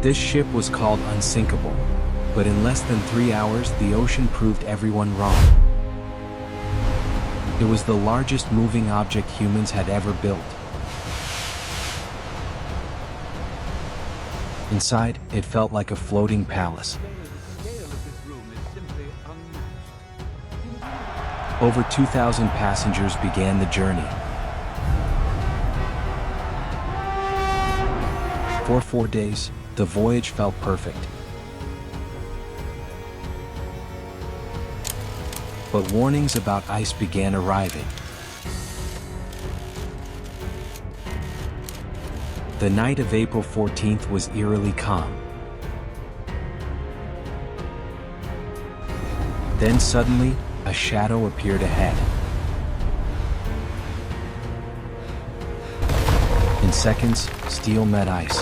This ship was called Unsinkable, but in less than 3 hours the ocean proved everyone wrong. It was the largest moving object humans had ever built. Inside, it felt like a floating palace. Over 2,000 passengers began the journey. For 4 days, the voyage felt perfect. But warnings about ice began arriving. The night of April 14th was eerily calm. Then suddenly, a shadow appeared ahead. In seconds, steel met ice.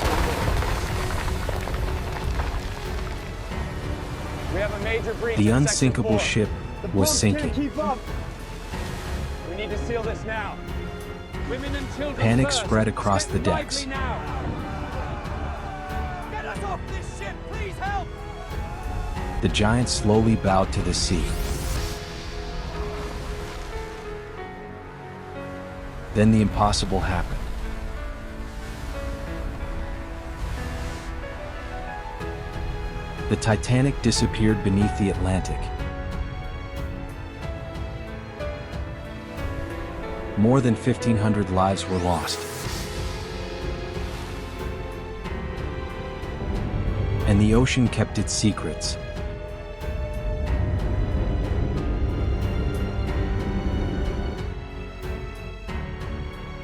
We have a major breach The in unsinkable Section 4. ship The was boats sinking. can't keep up. We need to seal this now. Women and children Panic first. spread across Step the decks. lively now. Get us off this ship, please help! The giant slowly bowed to the sea. Then the impossible happened. The Titanic disappeared beneath the Atlantic. More than 1,500 lives were lost. And the ocean kept its secrets.